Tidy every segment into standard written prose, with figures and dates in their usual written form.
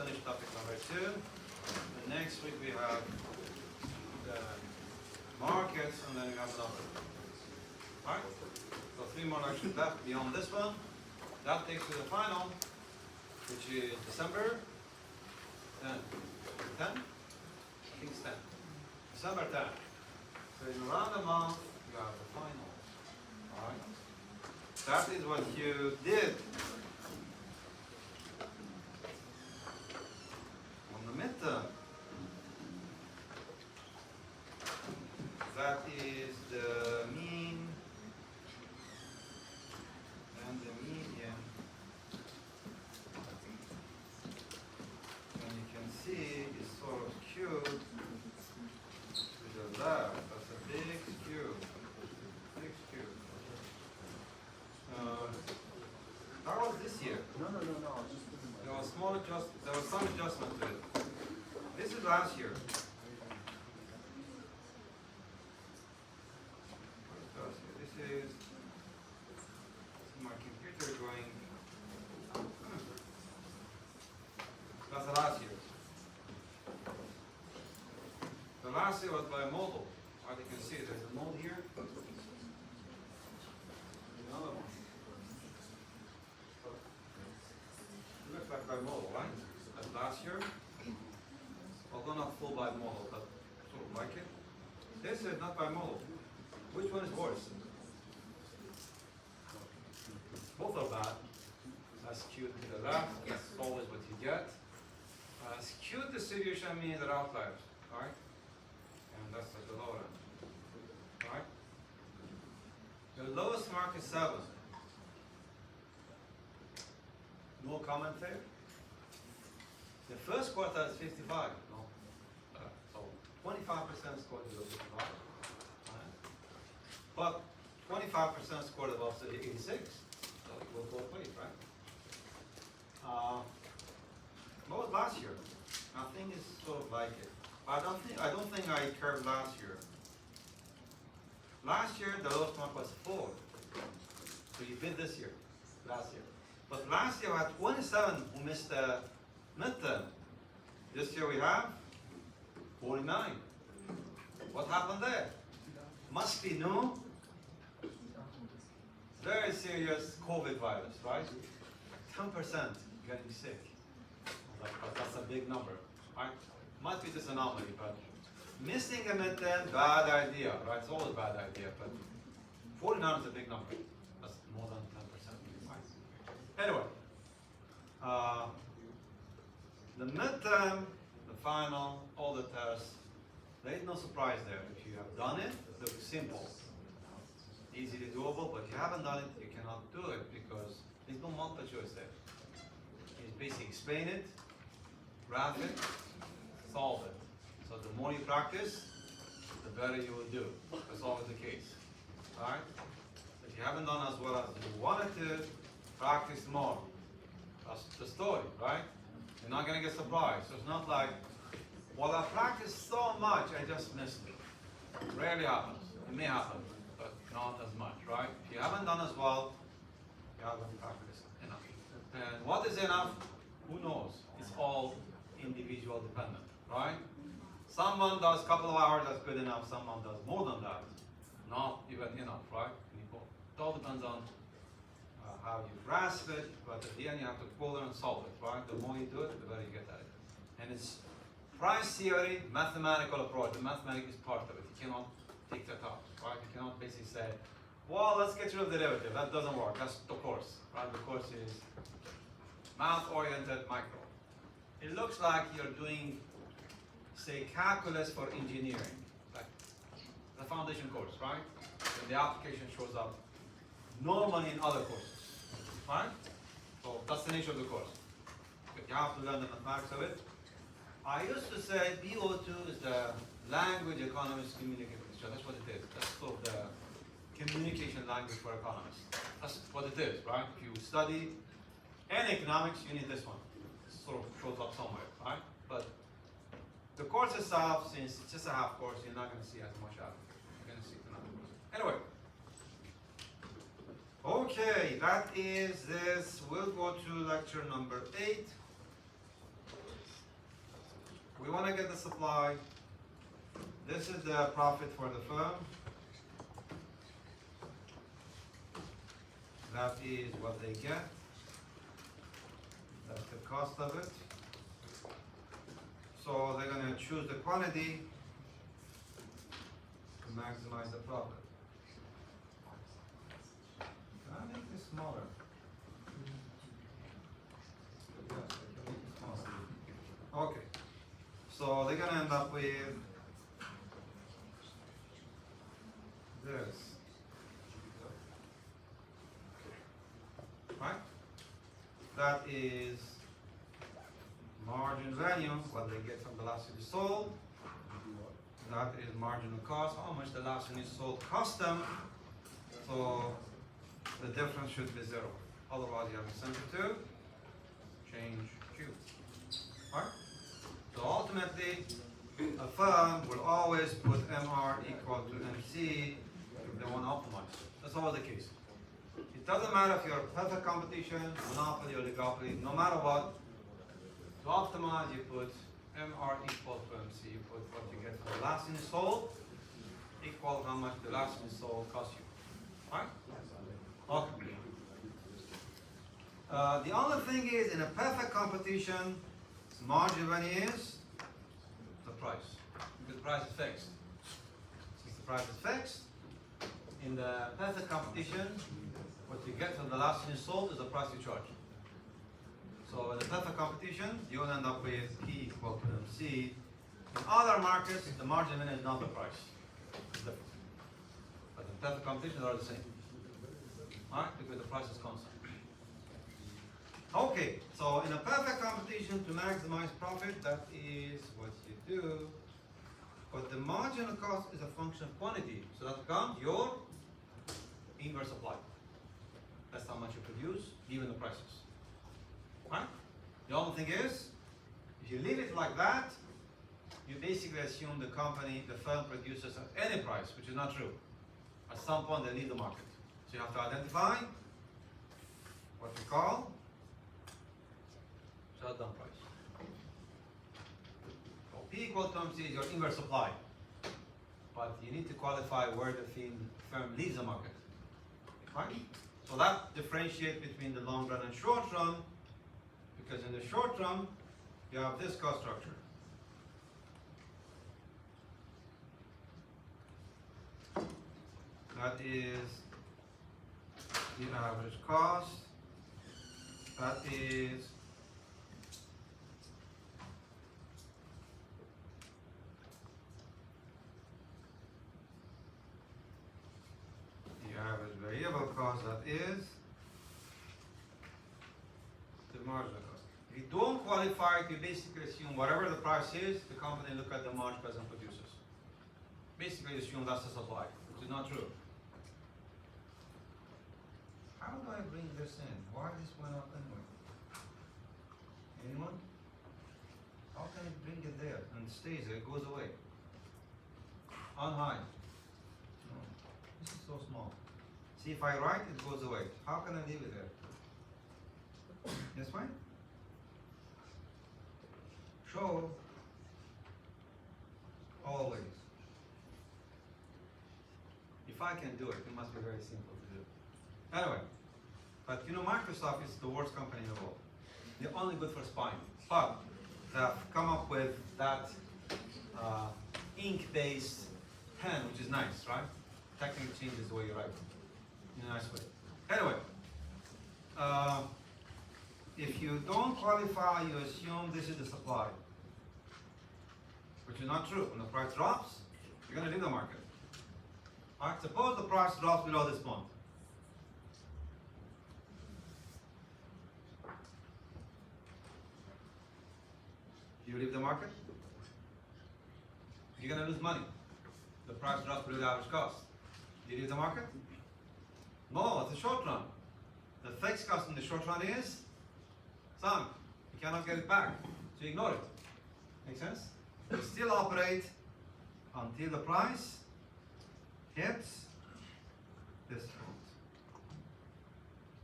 finish topic number 2. And next week we have the markets, and then we have another. Alright? So 3 more lectures left beyond this one. That takes you to the final, which is December 10. 10? I think it's 10. December 10. So in around a month, you have the final. Alright? That is what you did on the midterm. That is the mean and the median. And you can see it's sort of skewed to the left. That's a big skew. Big skew. That was this year. No. There was some adjustment to it. This is last year. This is my computer going. That's the last year. The last year was by a model. As you can see, there's a node here. Another one. It looks like by model, right? As last year. Although not full by model, but sort of like it. This is not by model. Which one is worse? Both are bad. Skewed to the left, that's always what you get. Skewed distribution means there are outliers, right? And that's at the lower end, right? The lowest mark is 7. No comment there. The first quarter is 55. No. So 25% scored below 55. Right? But 25% scored above 86. So it goes both ways, right? What was last year? I think it's sort of like it. I don't think I curved last year. Last year the lowest mark was 4. So you beat this year, last year. But last year we had 27 who missed the midterm. This year we have 49. What happened there? Must be new. Very serious COVID virus, right? 10% getting sick. But that's a big number, right? Must be this anomaly, but missing a midterm, bad idea, right? It's always a bad idea, but 49 is a big number. That's more than 10%, right? Anyway, the midterm, the final, all the tests, there is no surprise there. If you have done it, it looks simple. Easily doable, but if you haven't done it, you cannot do it because there's no multiple choice there. It's basically explain it, graph it, solve it. So the more you practice, the better you will do. That's always the case. Alright? If you haven't done as well as you wanted to, practice more. That's the story, right? You're not going to get surprised. So it's not like, well, I practiced so much, I just missed it. Rarely happens. It may happen, but not as much, right? If you haven't done as well, you haven't practiced enough. And what is enough? Who knows? It's all individual dependent, right? Someone does a couple of hours, that's good enough. Someone does more than that. Not even enough, right? It all depends on how you grasp it, but at the end you have to pull it and solve it, right? The more you do it, the better you get at it. And it's price theory, mathematical approach. The mathematics is part of it. You cannot take that out, right? You cannot basically say, well, let's get rid of the derivative. That doesn't work. That's the course, right? The course is math-oriented micro. It looks like you're doing, say, calculus for engineering, like the foundation course, right? And the application shows up normally in other courses, right? So that's the nature of the course. But you have to learn the mathematics of it. I used to say B02 is the language economists communicate with each other. That's what it is. That's sort of the communication language for economists. That's what it is, right? If you study any economics, you need this one. It sort of shows up somewhere, right? But the course itself, since it's just a half course, you're not going to see as much out of it. You're going to see it in another course. Anyway. Okay, that is this. We'll go to lecture number 8. want to get the supply. This is the profit for the firm. That is what they get. That's the cost of it. So they're going to choose the quantity to maximize the profit. Can I make this smaller? Yes, I can make it smaller. Okay. So they're going to end up with this. Right? That is margin value, what they get from the last unit sold. That is marginal cost, how much the last unit sold cost them. So the difference should be 0. Otherwise you have incentive to change Q. Right? So ultimately, a firm will always put MR equal to MC if they want to optimize. That's always the case. It doesn't matter if you're perfect competition, monopoly, or oligopoly, no matter what. To optimize, you put MR equal to MC. You put what you get from the last unit sold equal how much the last unit sold cost you. Right? Okay. The only thing is, in a perfect competition, margin value is the price. Because the price is fixed. Since the price is fixed, in the perfect competition, what you get from the last unit sold is the price you charge. So in the perfect competition, you will end up with P equal to MC. In other markets, the margin value is not the price. It's different. But in perfect competition, they are the same. Alright? Because the price is constant. Okay, so in a perfect competition, to maximize profit, that is what you do. But the marginal cost is a function of quantity. So that becomes your inverse supply. That's how much you produce, given the prices. Right? The only thing is, if you leave it like that, you basically assume the company, the firm produces at any price, which is not true. At some point, they leave the market. So you have to identify what we call shutdown price. So P equal to MC is your inverse supply. But you need to qualify where the firm leaves the market. Right? So that differentiates between the long run and short run, because in the short run, you have this cost structure. That is the average cost. That is the average variable cost. That is the marginal cost. If you don't qualify it, you basically assume whatever the price is, the company look at the margin present produces. Basically assume that's the supply, which is not true. How do I bring this in? Why this went up anyway? Anyone? How can I bring it there and it stays there, it goes away? On high. No. This is so small. See, if I write, it goes away. How can I leave it there? This way? Show always. If I can do it, it must be very simple to do. Anyway, but you know, Microsoft is the worst company in the world. They're only good for spying, but they have come up with that ink-based pen, which is nice, right? Technically changes the way you write in a nice way. Anyway, if you don't qualify, you assume this is the supply, which is not true. When the price drops, you're going to leave the market. All right, suppose the price drops below this point. You leave the market, you're going to lose money. The price drops below the average cost. Do you leave the market? No, it's a short run. The fixed cost in the short run is sunk. You cannot get it back, so you ignore it. Make sense? You still operate until the price hits this point.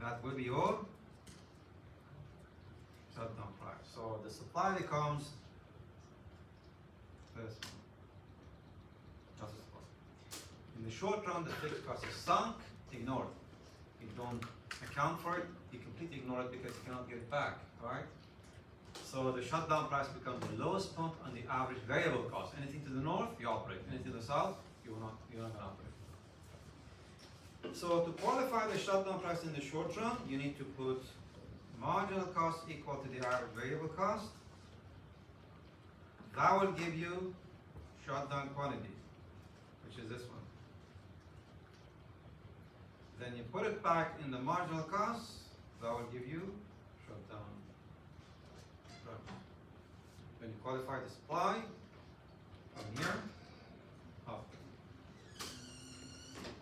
That will be your shutdown price. So the supply becomes first one. That's the supply. In the short run, the fixed cost is sunk, ignore it. You don't account for it, you completely ignore it because you cannot get it back, alright? So the shutdown price becomes the lowest point on the average variable cost. Anything to the north, you operate. Anything to the south, you're not going to operate. So to qualify the shutdown price in the short run, you need to put marginal cost equal to the average variable cost. That will give you shutdown quantity, which is this one. Then you put it back in the marginal cost, that will give you shutdown price. When you qualify the supply, from here, up.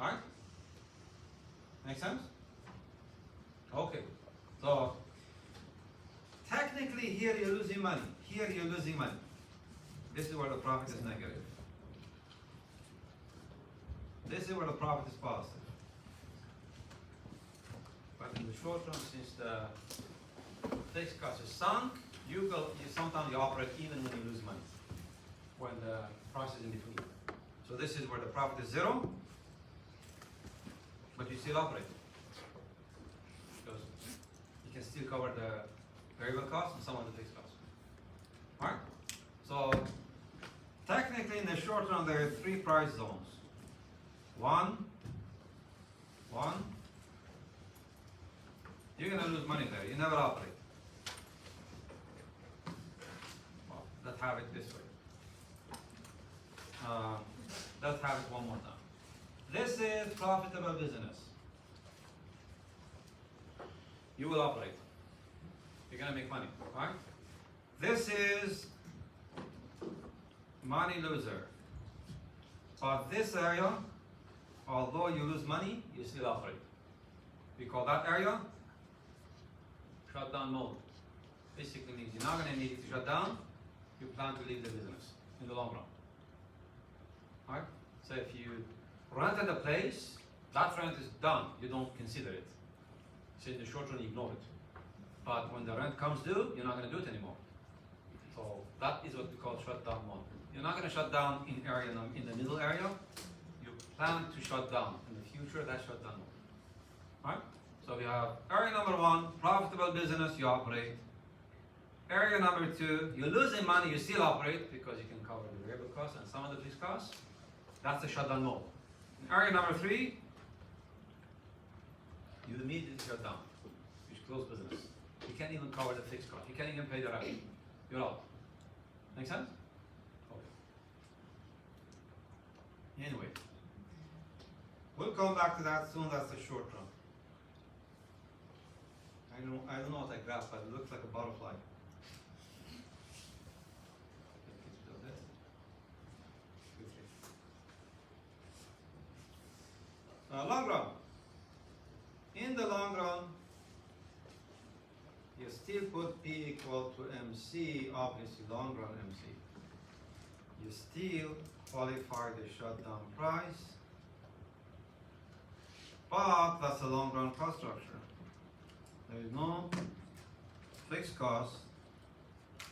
Alright? Make sense? Okay. So, technically here you're losing money. Here you're losing money. This is where the profit is negative. This is where the profit is positive. But in the short run, since the fixed cost is sunk, you sometimes you operate even when you lose money, when the price is in between. So this is where the profit is zero, but you still operate. Because you can still cover the variable cost and some of the fixed costs. Alright? So technically in the short run there are three price zones. One, you're going to lose money there. You never operate. Well, let's have it this way. Let's have it one more time. This is profitable business. You will operate. You're going to make money, right? This is money loser. But this area, although you lose money, you still operate. We call that area shutdown mode. Basically means you're not going to immediately shut down, you plan to leave the business in the long run. Alright? So if you rented a place, that rent is done, you don't consider it. So in the short run you ignore it. But when the rent comes due, you're not going to do it anymore. So that is what we call shutdown mode. You're not going to shut down in the middle area, you plan to shut down. In the future, that's shutdown mode. Alright? So we have area number one, profitable business, you operate. Area number two, you're losing money, you still operate because you can cover the variable costs and some of the fixed costs. That's the shutdown mode. In area number three, you immediately shut down. You close business. You can't even cover the fixed cost. You can't even pay the rent. You're out. Make sense? Okay. Anyway, we'll come back to that soon. That's the short run. I don't know what I grasped, but it looks like a butterfly. Long run. In the long run, you still put P equal to MC, obviously long run MC. You still qualify the shutdown price, but that's a long run cost structure. There is no fixed cost,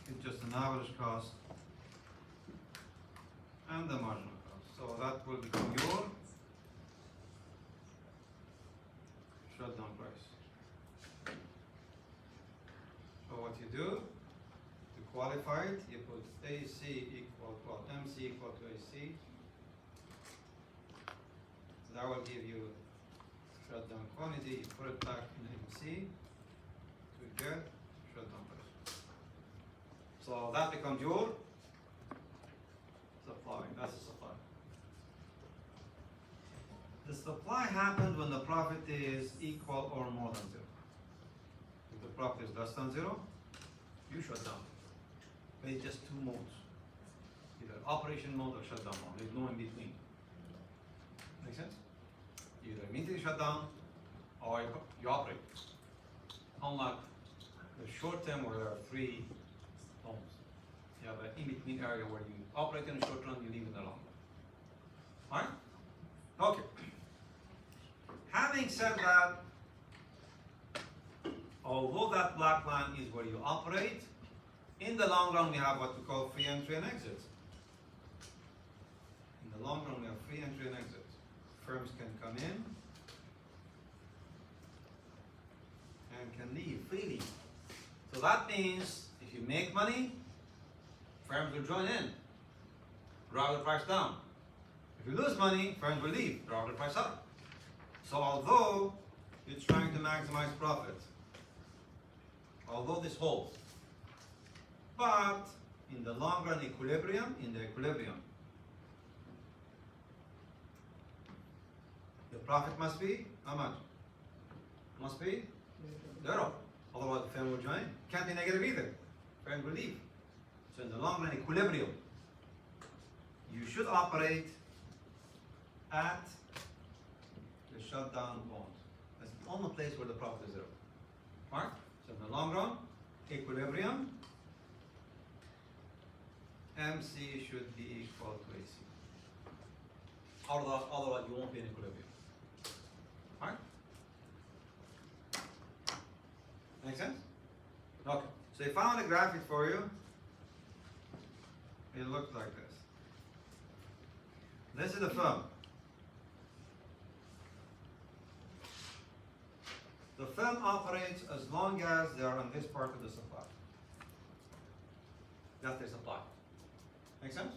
it's just an average cost and the marginal cost. So that will become your shutdown price. So what you do, to qualify it, you put AC equal, well, MC equal to AC. That will give you shutdown quantity, you put it back in MC to get shutdown price. So that becomes your supply, that's the supply. The supply happens when the profit is equal or more than zero. If the profit is less than zero, you shut down. But it's just two modes. Either operation mode or shutdown mode. There's no in between. Make sense? You either immediately shut down or you operate. Unlike the short term where there are three zones. You have an in-between area where you operate in the short run, you leave in the long run. Alright? Okay. Having said that, although that black line is where you operate, in the long run we have what we call free entry and exit. In the long run, we have free entry and exit. Firms can come in and can leave freely. So that means if you make money, firms will join in, drive the price down. If you lose money, firms will leave, drive the price up. So although you're trying to maximize profit, although this holds, but in the long run equilibrium, in the equilibrium, the profit must be how much? Must be zero. Otherwise the firm will join. Can't be negative either. Firm will leave. So in the long run equilibrium, you should operate at the shutdown point. That's the only place where the profit is zero. Right? So in the long run, equilibrium, MC should be equal to AC. Otherwise you won't be in equilibrium. Right? Make sense? Okay. So I found a graphic for you. It looks like this. This is the firm. The firm operates as long as they are on this part of the supply. That's their supply. Make sense?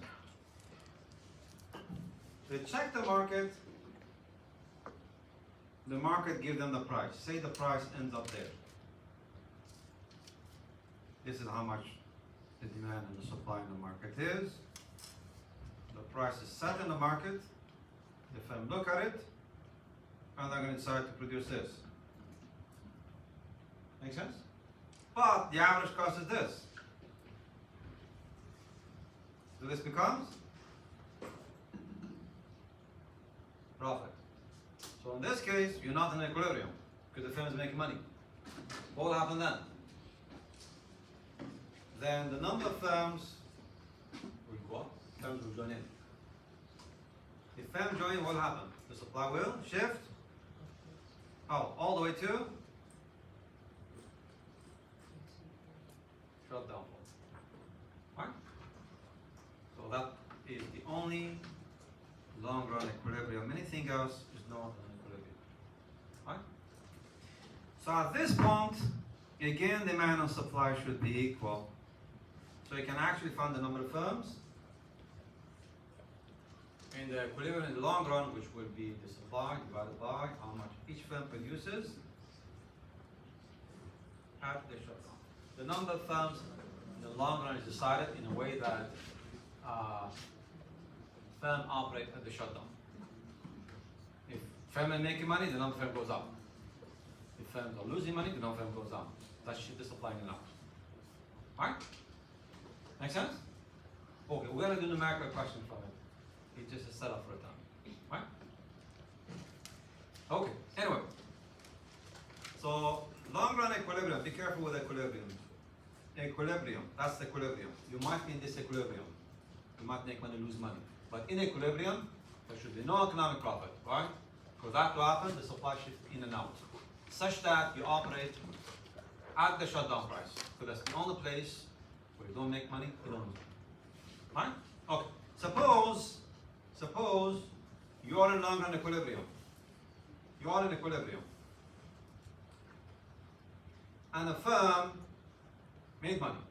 They check the market gives them the price. Say the price ends up there. This is how much the demand and the supply in the market is. The price is set in the market. The firm look at it, and they're going to decide to produce this. Make sense? But the average cost is this. So this becomes profit. So in this case, you're not in equilibrium because the firm is making money. What will happen then? Then the number of firms will go up. Firms will join in. If firms join, what will happen? The supply will shift all the way to shutdown point. Right? So that is the only long run equilibrium. Anything else is not an equilibrium. Right? So at this point, again, demand and supply should be equal. So you can actually find the number of firms in the equilibrium in the long run, which will be the supply divided by how much each firm produces at the shutdown. The number of firms in the long run is decided in a way that firm operate at the shutdown. If firm are making money, the number of firm goes up. If firms are losing money, the number of firm goes down. That's the supply and demand. Right? Make sense? Okay, we're gonna do numerical question from it. It's just a setup for a time. Right? Okay, anyway. So long run equilibrium, be careful with equilibrium. Equilibrium, that's the equilibrium. You might be in this equilibrium. You might make money, lose money. But in equilibrium, there should be no economic profit, right? For that to happen, the supply shifts in and out, such that you operate at the shutdown price. Because that's the only place where you don't make money, you don't lose money. Right? Okay. Suppose you are in long run equilibrium. You are in equilibrium. And a firm made money.